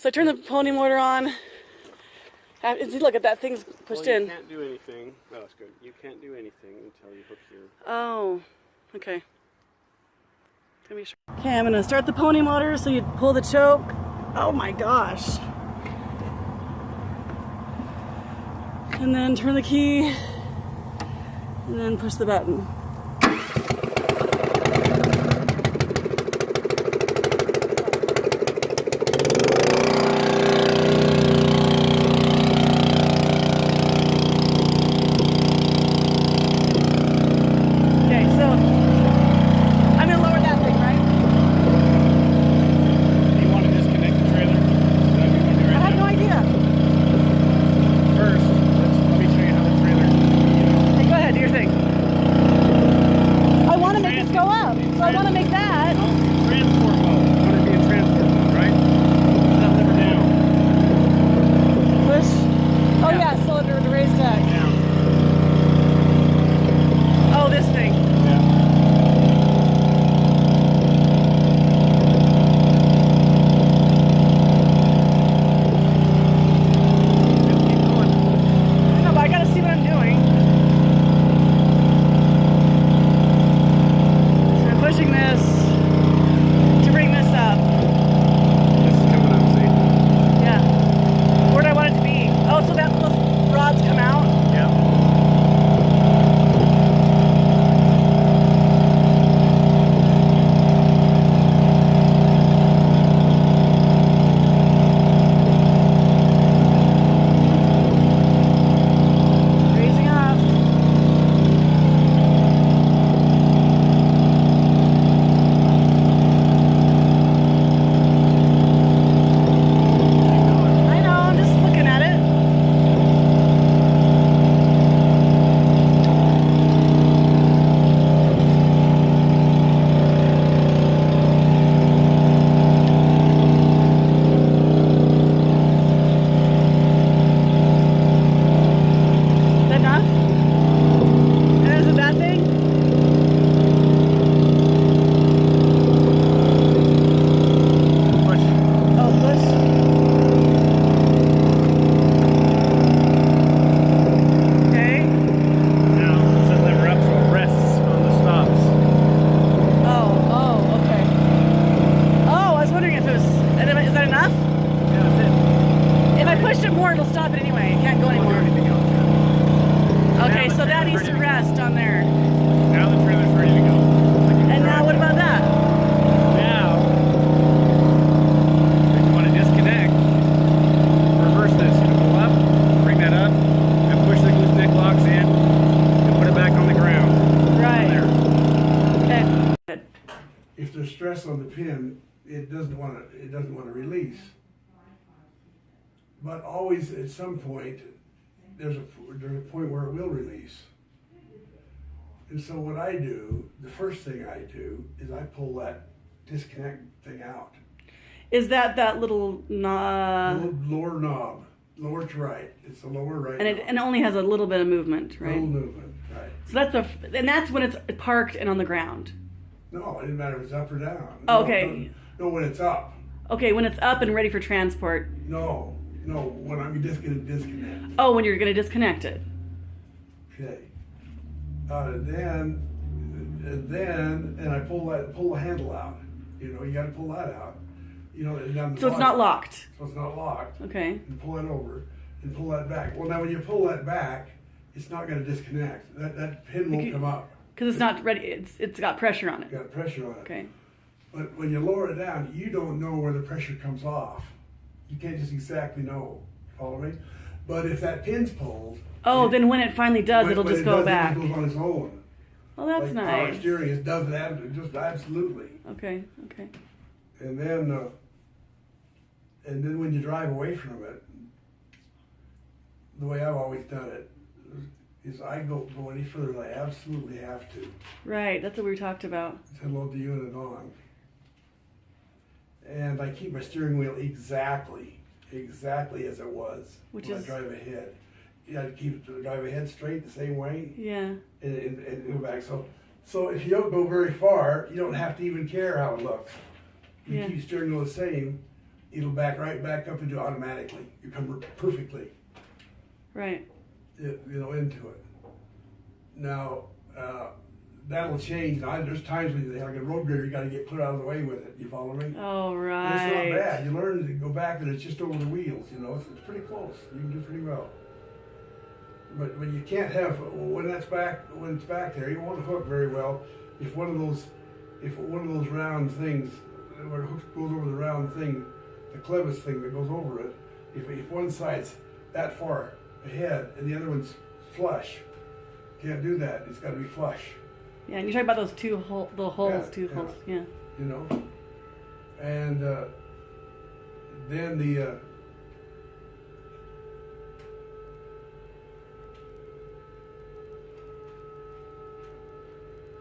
So I turn the pony motor on. Look at that thing's pushed in. You can't do anything. Oh, that's good. You can't do anything until you hook your... Oh, okay. Okay, I'm gonna start the pony motor so you pull the choke. Oh my gosh. And then turn the key. And then push the button. If there's stress on the pin, it doesn't want to release. But always at some point, there's a point where it will release. And so what I do, the first thing I do is I pull that disconnect thing out. Is that little knob? Lower knob, lower to right. It's the lower right. And it only has a little bit of movement, right? Little movement, right. So that's when it's parked and on the ground. No, it didn't matter if it's up or down. Oh, okay. No, when it's up. Okay, when it's up and ready for transport. No, when I'm just going to disconnect. Oh, when you're going to disconnect it. Okay. Then I pull the handle out. You got to pull that out. So it's not locked. So it's not locked. Okay. And pull it over and pull that back. Well, now when you pull that back, it's not going to disconnect. That pin won't come up. Because it's not ready. It's got pressure on it. Got pressure on it. Okay. But when you lower it down, you don't know where the pressure comes off. You can't just exactly know. Follow me? But if that pin's pulled... Oh, then when it finally does, it'll just go back. It goes on its own. Oh, that's like nice. Power steering, it does that just absolutely. Okay. And then when you drive away from it, the way I've always done it is I go any further than I absolutely have to. Right, that's what we talked about. It's hello to you and it on. And I keep my steering wheel exactly as it was when I drive ahead. I keep it drive ahead straight the same way. Yeah. And go back. So if you don't go very far, you don't have to even care how it looks. You keep your steering wheel the same, it'll back right back up into automatically. You come perfectly, Right. Into it. Now, that'll change. Now, there's times when, like a road grader, you got to get clear out of the way with it. You follow me? Oh, And right. it's not bad. You learn to go back, and it's just over the wheels. It's pretty close. You can do pretty well. But when you can't have when it's back there, you won't hook very well. If one of those round things, where it goes over the round thing, the clevis thing that goes over it, if one side's that far ahead and the other one's flush, can't do that. It's got to be flush. Yeah, and you talk about those two holes, yeah. And then the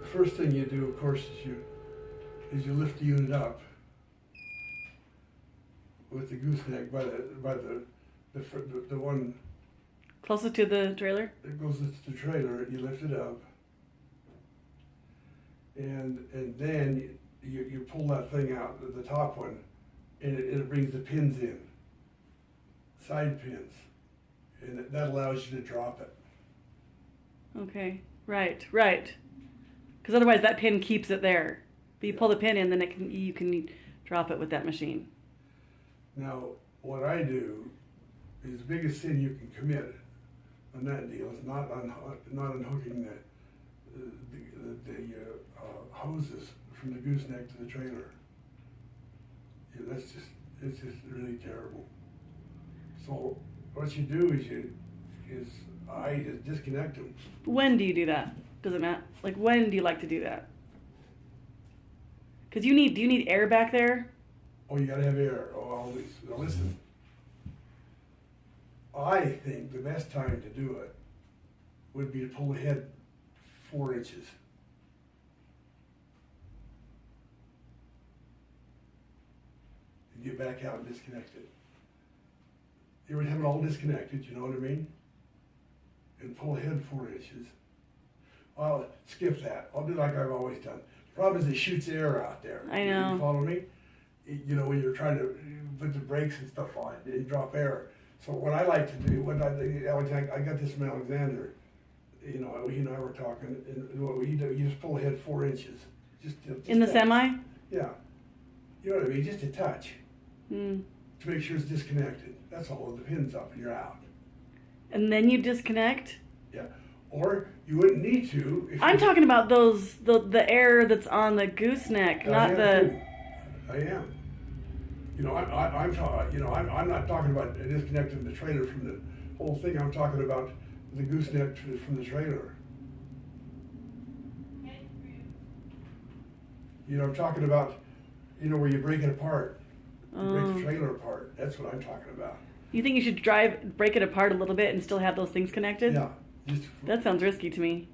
first thing you do, of course, is you lift the unit up with the gooseneck by the one Closest to the trailer? that goes to the trailer. You lift it up, and then you pull that thing out, the top one, and it brings the pins in, side pins, and that allows you to drop it. Okay, right. Because otherwise that pin keeps it there. But you pull the pin in, then you can drop it with that machine. Now, what I do is the biggest sin you can commit on that deal is not unhooking the hoses from the gooseneck to the trailer. Yeah, it's just really terrible. So what you do is I just disconnect them. When do you do that? Does it matter? Like, when do you like to do that? Because do you need air back there? Oh, you gotta have air. Oh, always. Now listen, I think the best time to do it would be to pull the head 4 inches. And get back out and disconnect it. You would have it all disconnected, you know what I mean? And pull the head 4 inches. I'll skip that. I'll do like I've always done. The problem is it shoots air out there. I know. You follow me? When you're trying to put the brakes and stuff on it, you drop air. So what I like to do, I got this from Alexander. He and I were talking, and what we do, you just pull the head 4 inches. Just in the that. semi? Yeah. You know what I mean? Just a touch. Mm. To make sure it's disconnected. That's all. The pin's up and you're out. And then you disconnect? Yeah. Or you wouldn't need to. I'm talking about the air that's on the gooseneck, not the. I am. I'm not talking about disconnecting the trailer from the whole thing. I'm talking about the gooseneck from the trailer. I'm talking about, where you break it apart. You break the trailer apart. That's what I'm talking about. You think you should break it apart a little bit and still have those things connected? Yeah. That sounds risky to me.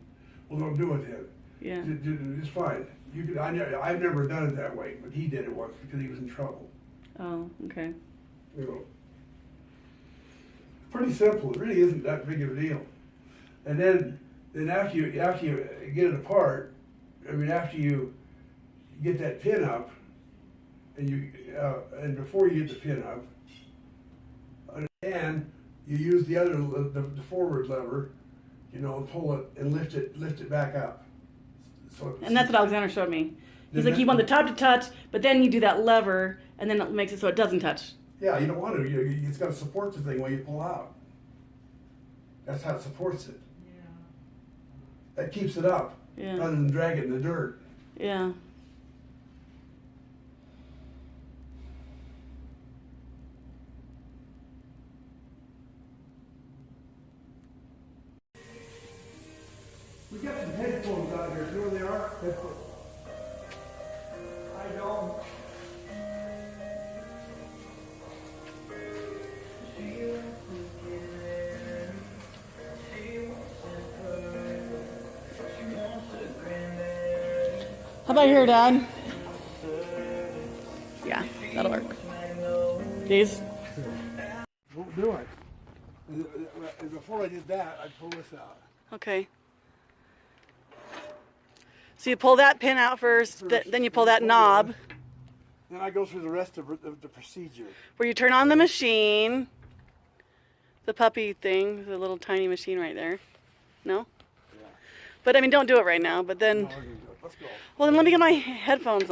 Well, don't do it then. Yeah. It's fine. I've never done it that way, but he did it once because he was in trouble. Oh, okay. Pretty simple. It really isn't that big of a deal. And then after you get it apart, after you get that pin up, and before you get the pin up, and you use the forward lever, and pull it and lift it back up. And that's what Alexander showed me. He's like, you want the top to touch, but then you do that lever, and then it makes it so it doesn't touch. Yeah, you don't want to. It's got to support the thing while you pull out. That's how it supports it. Yeah. That keeps it up, rather than drag it in the dirt. Yeah. We got some headphones out here. You know where they are? Headphones. I don't. How about here, Dad? Yeah, that'll work. These? Won't do it. And before I did that, I pull this out. Okay. So you pull that pin out first, then you pull that knob. Then I go through the rest of the procedure. Where you turn on the machine, the puppy thing, the little tiny machine right there. No? Yeah. But I mean, don't do it right now. But then, No, we're gonna do it. Let's go. well, then let me get my headphones on.